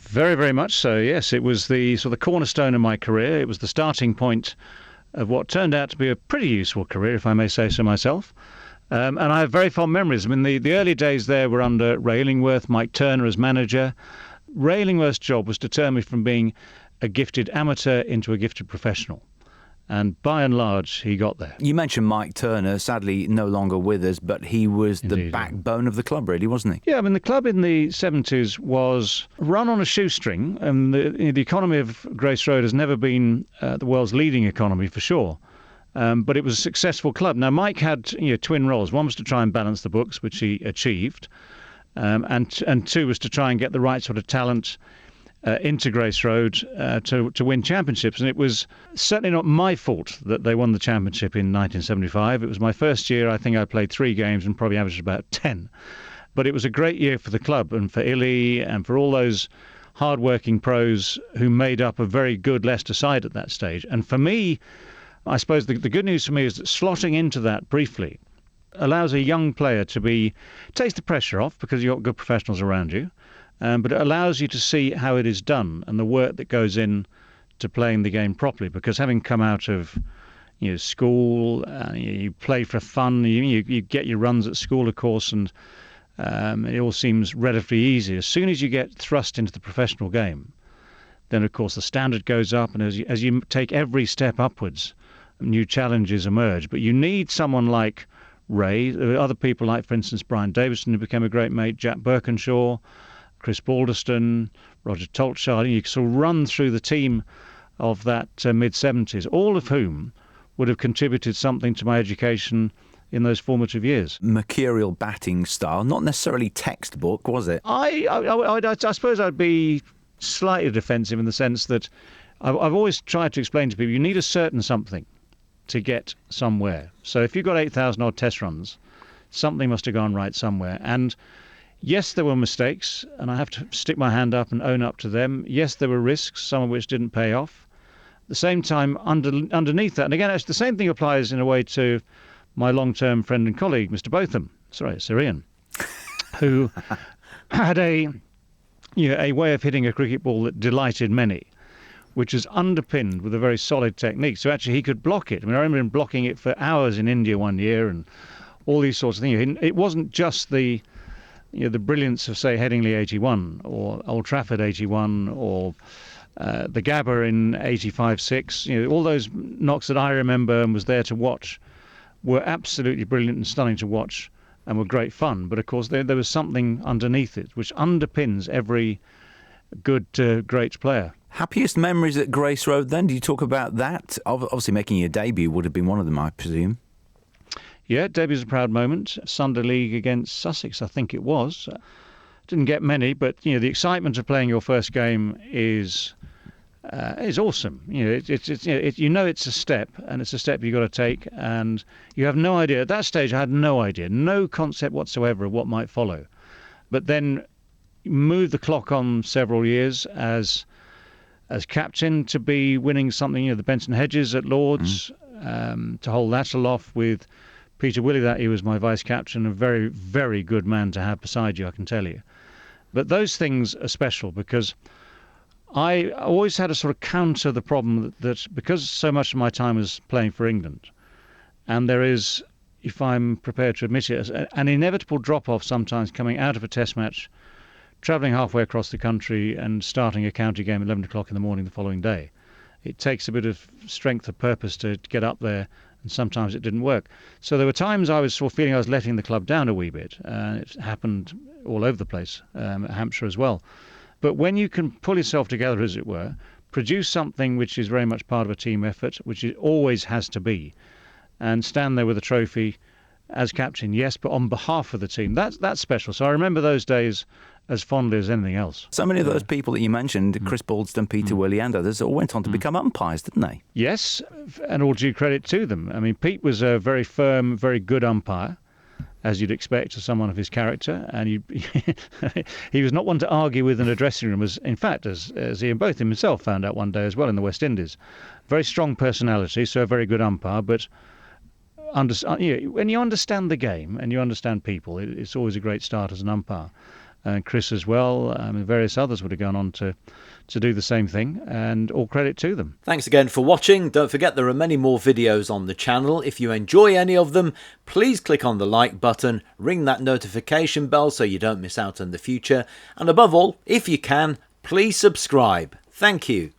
Very, very much so, yes. It was the sort of cornerstone of my career. It was the starting point of what turned out to be a pretty useful career, if I may say so myself. And I have very fond memories. I mean, the early days there were under Ray Illingworth, Mike Turner as manager. Ray Illingworth's job was to turn me from being a gifted amateur into a gifted professional. And by and large, he got there. You mentioned Mike Turner, sadly no longer with us, but he was Indeed, the backbone of the club, really, wasn't he? Yeah, I mean, the club in the 70s was run on a shoestring, and the economy of Grace Road has never been the world's leading economy, for sure. But it was a successful club. Now, Mike had twin roles. One was to try and balance the books, which he achieved, and two was to try and get the right sort of talent into Grace Road to win championships. And it was certainly not my fault that they won the championship in 1975. It was my first year. I think I played 3 games and probably averaged about 10. But it was a great year for the club and for Illy and for all those hard-working pros who made up a very good Leicester side at that stage. And for me, I suppose the good news for me is that slotting into that briefly allows a young player takes the pressure off because you've got good professionals around you. But it allows you to see how it is done and the work that goes in to playing the game properly. Because having come out of school, you play for fun, you get your runs at school, of course, and it all seems relatively easy. As soon as you get thrust into the professional game, then, of course, the standard goes up. And as you take every step upwards, new challenges emerge. But you need someone like Ray. There are other people like, for instance, Brian Davison, who became a great mate, Jack Birkinshaw, Chris Balderston, Roger Tolchard. You sort of run through the team of that mid-70s, all of whom would have contributed something to my education in those formative years. Mercurial batting style, not necessarily textbook, was it? I suppose I'd be slightly defensive in the sense that I've always tried to explain to people you need a certain something to get somewhere. So if you've got 8,000 odd test runs, something must have gone right somewhere. And yes, there were mistakes, and I have to stick my hand up and own up to them. Yes, there were risks, some of which didn't pay off. At the same time, underneath that, and again, the same thing applies in a way to my long-term friend and colleague, Mr. Botham, Sir Ian, who had a way of hitting a cricket ball that delighted many, which is underpinned with a very solid technique. So actually he could block it. I mean, I remember him blocking it for hours in India one year and all these sorts of things. It wasn't just the brilliance of, say, Headingley 81 or Old Trafford 81 or the Gabba in 85-6. All those knocks that I remember and was there to watch were absolutely brilliant and stunning to watch and were great fun. But of course there was something underneath it which underpins every good to great player. Happiest memories at Grace Road then? Do you talk about that? Obviously making your debut would have been one of them, I presume. Yeah, debut's a proud moment. Sunday League against Sussex, I think it was. Didn't get many, but the excitement of playing your first game is awesome. It's a step, and it's a step you've got to take, and you have no idea. At that stage, I had no idea, no concept whatsoever of what might follow. But then move the clock on several years as captain to be winning something, the Benson Hedges at Lords, to hold that aloft with Peter Willey. That he was my vice captain, a very, very good man to have beside you, I can tell you. But those things are special because I always had to sort of counter the problem that because so much of my time was playing for England, and there is, if I'm prepared to admit it, an inevitable drop-off sometimes coming out of a test match, travelling halfway across the country and starting a county game at 11 o'clock in the morning the following day. It takes a bit of strength of purpose to get up there, and sometimes it didn't work. So there were times I was sort of feeling I was letting the club down a wee bit. It happened all over the place, at Hampshire as well. But when you can pull yourself together, as it were, produce something which is very much part of a team effort, which it always has to be, and stand there with a trophy as captain, yes, but on behalf of the team, that's special. So I remember those days as fondly as anything else. So many of those people that you mentioned, Chris Balderston, Peter Willey and others, all went on to become umpires, didn't they? Yes, and all due credit to them. I mean, Pete was a very firm, very good umpire, as you'd expect of someone of his character, and he was not one to argue with in a dressing room, in fact, as Ian Botham himself found out one day as well in the West Indies. Very strong personality, so a very good umpire, but when you understand the game and you understand people, it's always a great start as an umpire. and Chris as well, and various others would have gone on to do the same thing, and all credit to them. Thanks again for watching. Don't forget there are many more videos on the channel. If you enjoy any of them, please click on the like button, ring that notification bell so you don't miss out in the future, and above all, if you can, please subscribe. Thank you.